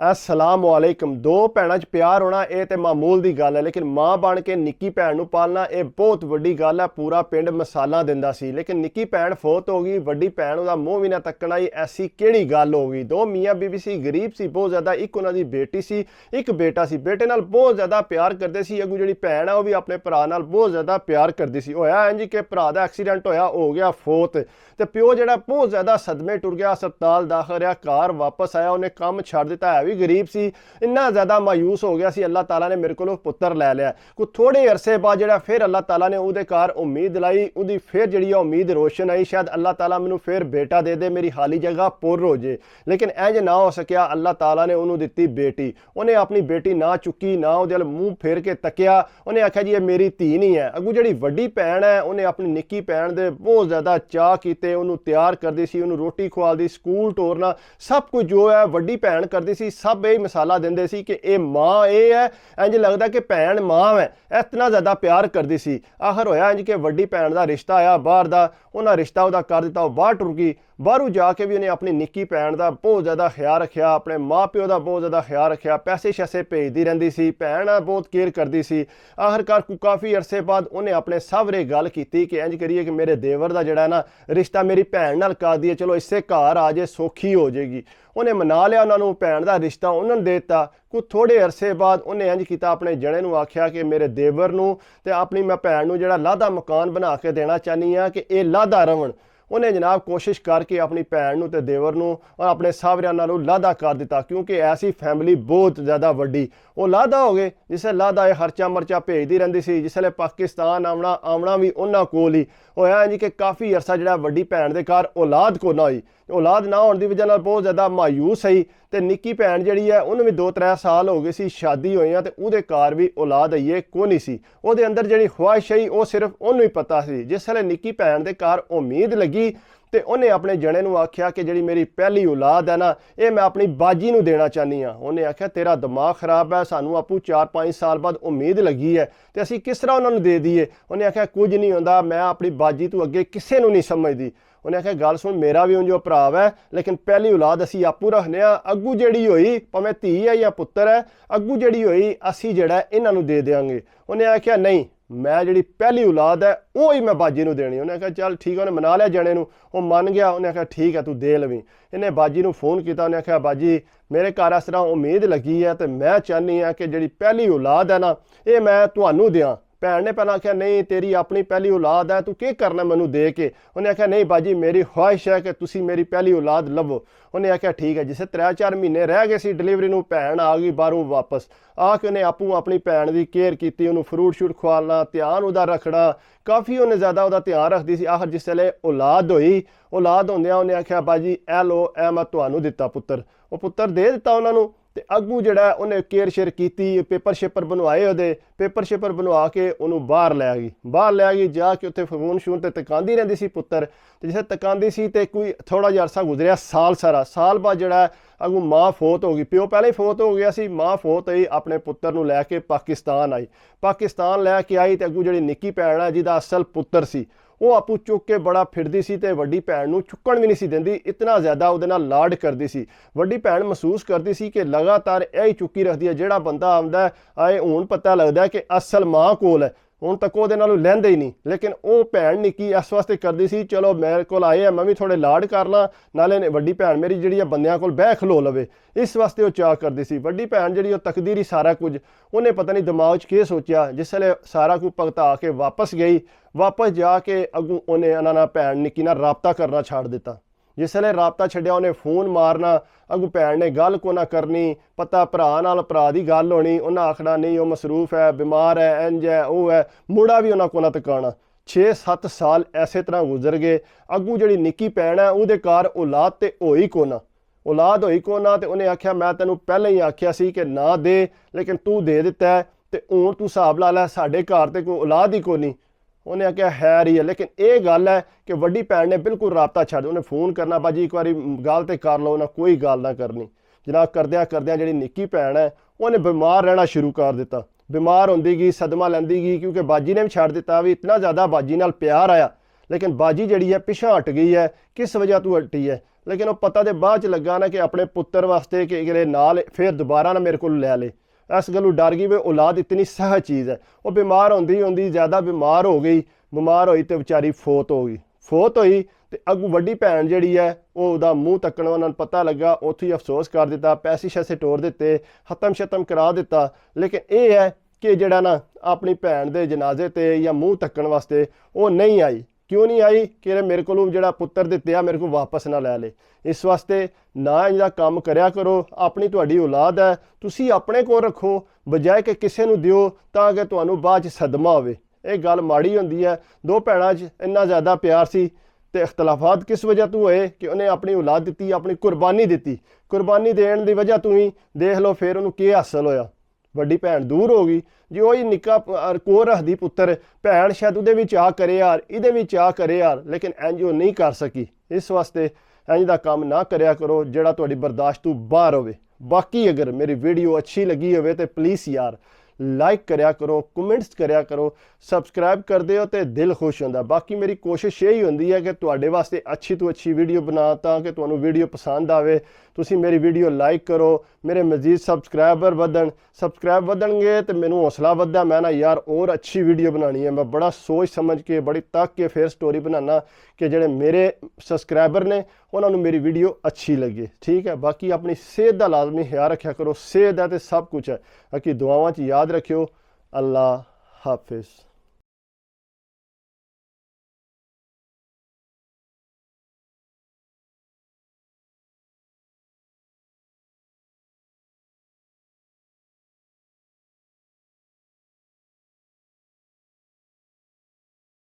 अस्सलाम वालेकुम। दो भैणां च प्यार होना ये तो मामूल की गल है, लेकिन माँ बन के निक्की भैन नूं पालना ये बहुत वड्डी गल है। पूरा पिंड मसाला दिंदा सी, लेकिन निक्की भैन फोत हो गई, वड्डी भैन उहदा मूँह भी ना तक्कण आई। ऐसी किहड़ी गल हो गई? दो मियाँ बीवी सी, गरीब सी बहुत ज़्यादा। एक उन्हां दी बेटी सी, एक बेटा सी। बेटे नाल बहुत ज़्यादा प्यार करदे सी। अगू जिहड़ी भैन है वह भी अपने भरा नाल बहुत ज़्यादा प्यार करदी सी। होया इंज कि भरा दा एक्सीडेंट होया, हो गया फोत, ते प्यो जिहड़ा बहुत ज़्यादा सदमे टुर गया, हस्पताल दाखल रहा, घर वापस आया, उन्हें काम छड्ड दिता। है भी गरीब सी, इन्ना ज़्यादा मायूस हो गया सी। अल्लाह ताला ने मेरे को पुत्र लै लिया। कुछ थोड़े अरसे बाद जिहड़ा फिर अल्लाह ताला ने उहदे घर उम्मीद लाई, उहदी फिर जिहड़ी उम्मीद रोशन आई, शायद अल्लाह ताला मैनू फिर बेटा दे दे, मेरी खाली जगह पुर हो जे। लेकिन इंज ना हो सकिया। अल्लाह ताला ने उन्होंने दित्ती बेटी। उन्हें अपनी बेटी ना चुकी, ना उहदे मूँह फेर के तकिया। उन्हें आख्या जी ये मेरी धी नहीं है। अगू जिहड़ी वड्डी भैन है उन्हें अपनी निक्की भैन दे बहुत ज़्यादा चाह कीते, उन्होंने तैयार करदी सी, उन्होंने रोटी खवालदी, स्कूल टोरना, सब कुछ जो है वड्डी भैन करदी सी। सब यही मिसाला दिंदे सी कि ये माँ ये है, इंज लगदा कि भैन माँ है, इतना ज़्यादा प्यार करदी सी। आखिर होया इंज कि वड्डी भैन दा रिश्ता आया बाहर दा, उन्हें रिश्ता उहदा कर दिता, वो बाहर टुर गई। बाहरों जाके भी उन्हें अपनी निक्की भैन का बहुत ज़्यादा ख्याल रखा, अपने माँ प्यो का बहुत ज़्यादा ख्याल रखा, पैसे शैसे भेजती रहिंदी सी, भैन बहुत केयर करती सी। आखिरकार काफ़ी अरसे बाद उन्हें अपने सावरे गल की कि इंज करिए कि मेरे देवर का जिहड़ा ना रिश्ता मेरी भैन नाल कर दिए, चलो इससे घर आ जाए, सौखी हो जाएगी। उन्हें मना लिया, उन्होंने भैन का रिश्ता उन्होंने दे दिता। कुछ थोड़े अरसे बाद उन्हें इंज किया, अपने जने नूं आख्या कि मेरे देवर नूं ते अपनी मैं भैन नूं जिहड़ा लादा मकान बना के देना चाहनी हाँ कि ये लादा रवन। उन्हें जनाब कोशिश करके अपनी भैन नूं ते देवर नूं और अपने सावरियां नालों लादा कर दिता, क्योंकि ऐसी फैमिली बहुत ज़्यादा वड्डी। वो लादा हो गए, जिसले लादा ये खर्चा मर्चा भेजती रहिंदी सी। जिसले पाकिस्तान आउणा भी उन्हां कोल ही होया जी कि काफ़ी अरसा जिहड़ा वड्डी भैन दे घर औलाद को ना होई। औलाद ना होने की वजह नाल बहुत ज़्यादा मायूस है। तो निक्की भैन जिहड़ी है उन्हें भी 2-3 साल हो गए सी शादी होई, तो उहदे घर भी औलाद आईए को नहीं सी। उहदे अंदर जिहड़ी ख्वाहिश आई वो सिर्फ उन्होंने ही पता सी। जिसले निक्की भैन दे घर उम्मीद लगी तो उन्हें अपने जने नूं आख्या कि जिहड़ी मेरी पहली औलाद है ना, ये मैं अपनी बाजी नूं देना चाहनी हाँ। उन्हें आख्या तेरा दिमाग खराब है, सानू आपू 4-5 साल बाद उम्मीद लगी है, तो असीं किस तरह उन्होंने दे दीए। उन्हें आख्या कुछ नहीं होंदा, मैं अपनी बाजी तू अगे किसी नूं नहीं समझदी। उन्हें आख्या गल सुन, मेरा भी उंजो भरा है, लेकिन पहली औलाद असीं आपू रखने, अगू जिहड़ी होई भावें धी है या पुत्तर है, अगू जिहड़ी होई असीं जिहड़ा इन्हां नूं दे देंगे। उन्हें आख्या नहीं, मैं जिहड़ी पहली औलाद है वो ही मैं बाजी नूं देनी। उन्हें आख्या चल ठीक है। उन्हें मना लिया जने नूं, वो मन गया। उन्हें आख्या ठीक है तू दे लवी। इन्हें बाजी नूं फोन किया, उन्हें आख्या बाजी मेरे घर इस तरह उम्मीद लगी है, तो मैं चाहनी हाँ कि जिहड़ी पहली औलाद है ना ये मैं तुहानूं दें। भैन ने पहला आख्या नहीं तेरी अपनी पहली औलाद है, तू क्या करना मैनू दे के। उन्हें आख्या नहीं बाजी मेरी ख्वाहिश है कि तुसी मेरी पहली औलाद लवो। उन्हें आख्या ठीक है। जिसे 3-4 महीने रह गए सी डिलीवरी नूं, भैन आ गई बाहरों वापस। आके उन्हें आपू अपनी भैन की केयर की, उन्होंने फ्रूट शूट खवालना, ध्यान उहदा रखना, काफ़ी उन्हें ज़्यादा उहदा ध्यान रखती सी। आखिर जिसले औलाद होई, औलाद होंदियां उन्हें आख्या बाजी ए लो ए मैं तुहानूं दिता पुत्तर। वो पुत्तर दे दिता उन्होंने। तो अगू जिहड़ा उन्हें केयर शेयर की, पेपर शेपर बनवाए, उहदे पेपर शेपर बनवा के उन्होंने बाहर लै गई। बाहर लै गई, जाके उत्थे फोन शून ते तकांदी रहिंदी सी पुत्तर। तो जिसे तकांदी सी तो कोई थोड़ा जिहा अरसा गुजरिया, साल सारा। साल बाद जिहड़ा अगू माँ फोत हो गई, प्यो पहले ही फोत हो गया सी। माँ फोत होई, अपने पुत्तर नूं लैके पाकिस्तान आई। पाकिस्तान लैके आई तो अगू जिहड़ी निक्की भैन है जिहदा असल पुत्तर सी, वो आपू चुक के बड़ा फिरदी सी, ते वड्डी भैन नूं चुक्कण भी नहीं सी दिंदी, इतना ज़्यादा उहदे नाल लाड करदी सी। वड्डी भैन महसूस करदी सी कि लगातार यही चुक्की रखदी है, जिहड़ा बंदा आउंदा आए हुण पता लगदा है कि असल माँ कोल है, हुण तक उहदे नालों लैंदे ही नहीं। लेकिन वो भैन निक्की इस वास्ते करदी सी, चलो मेरे कोल आए हैं मैं भी थोड़े लाड कर ला, नाले वड्डी भैन मेरी जिहड़ी बंदियां कोल बह खलो लवे, इस वास्ते वो चाह करदी सी। वड्डी भैन जिहड़ी तकदी रही सारा कुछ, उन्हें पता नहीं दिमाग च केह् सोचिया। जिसले सारा कुछ भगता के वापस गई, वापस जाके अगू उन्हें इन्हां भैन निक्की नाल राबता करना छड्ड दिता। जिसले राबता छड्डिया उन्हें फोन मारना, अगू भैन ने गल को ना करनी, पता भरा नाल भरा दी गल होनी, उन्हें आखना नहीं वो मसरूफ है, बीमार है, इंज है, वो है, मुड़ा भी उन्हें को ना तकाना। 6-7 साल ऐसे तरह गुजर गए। अगू जिहड़ी निक्की भैन है उहदे घर औलाद ते होई को ना, औलाद होई को ना। तो उन्हें आख्या मैं तेनों पहले ही आख्या सी कि ना दे, लेकिन तू दे दिता है, तो हुण तू हिसाब ला लै साडे घर ते कोई औलाद ही को नहीं। उन्हें आख्या है रही है, लेकिन ये गल है कि वड्डी भैन ने बिल्कुल राबता छड्ड। उन्हें फोन करना बाजी एक बारी गल तो कर लो, उन्हें कोई गल ना करनी। जनाब करद्या करद्या जिहड़ी निक्की भैन है उन्हें बीमार रहना शुरू कर दिता। बीमार होंदी गई, सदमा लैंदी गई, क्योंकि बाजी ने भी छड्ड दिता। भी इतना ज़्यादा बाजी नाल प्यार आया, लेकिन बाजी जड़ी है पिछा हट गई है, किस वजह तू हटी है। लेकिन वो पता तो बाद च लगा ना कि अपने पुत्र वास्ते कि किरे नाल फिर दोबारा ना मेरे को लै ले, इस गलों डर गई। वे औलाद इतनी सहज चीज़ है। वो बीमार होंदी ज़्यादा बीमार हो गई, बीमार होई तो बेचारी फोत हो गई। फोत होई तो अगू वड्डी भैन जी है वो मूँह तकन उन्होंने पता लगा, उत्थों ही अफसोस कर दिता, पैसे शैसे टोर दिते, खत्म शतम करा दिता। लेकिन ये है कि जड़ा ना अपनी भैन के जनाजे ते या मूँह तकन वास्ते वो नहीं आई। क्यों नहीं आई कि मेरे को जड़ा पुत्र दिते आ मेरे को वापस ना लै ले। इस वास्ते ना इहदा काम करया करो। अपनी तुहाडी औलाद है तुसी अपने को रखो बजाय कि किसी नूं दिओ तां कि तुहानूं बाद च सदमा होवे। ये गल माड़ी हुंदी है। दो भैणां 'च इन्ना ज़्यादा प्यार सी ते इख्तलाफात किस वजह तो होए कि उन्हें अपनी औलाद दी, अपनी कुर्बानी दी। कुर्बानी देण दी वजह तो ही देख लो फिर उन्होंने की हासिल होया। वड्डी भैन दूर हो गई जी, वही निक्का कोल रखदी पुत्तर, भैन शायद उहदे विच आ करे यार, इहदे विच आ करे यार, लेकिन इंज वो नहीं कर सकी। इस वास्ते इंज दा काम ना करया करो जिहड़ा तुहाडी बर्दाश्त तो बाहर होवे। बाकी अगर मेरी वीडियो अच्छी लगी होवे तो प्लीज़ यार लाइक करया करो, कमेंट्स करया करो, सबसक्राइब कर दिओ तो दिल खुश होंदा। बाकी मेरी कोशिश यही होंदी है कि तुहाडे वास्ते अच्छी तो अच्छी वीडियो बना ताकि तुहानूं वीडियो पसंद आवे। तुसी मेरी वीडियो लाइक करो, मेरे मजीद सबसक्राइबर वधन, सबसक्राइब वधणगे तो मैनूं हौसला वधदा, मैं ना यार और अच्छी वीडियो बनानी है। मैं बड़ा सोच समझ के बड़ी तक के फिर स्टोरी बनाना कि जेडे मेरे सबसक्राइबर ने उन्होंने मेरी वीडियो अच्छी लगे। ठीक है, बाकी अपनी सेहत का लाजमी ख्याल रखा करो। सेहत है तो सब कुछ है। बाकी दुआवां च याद रखियो। अल्लाह हाफिज़।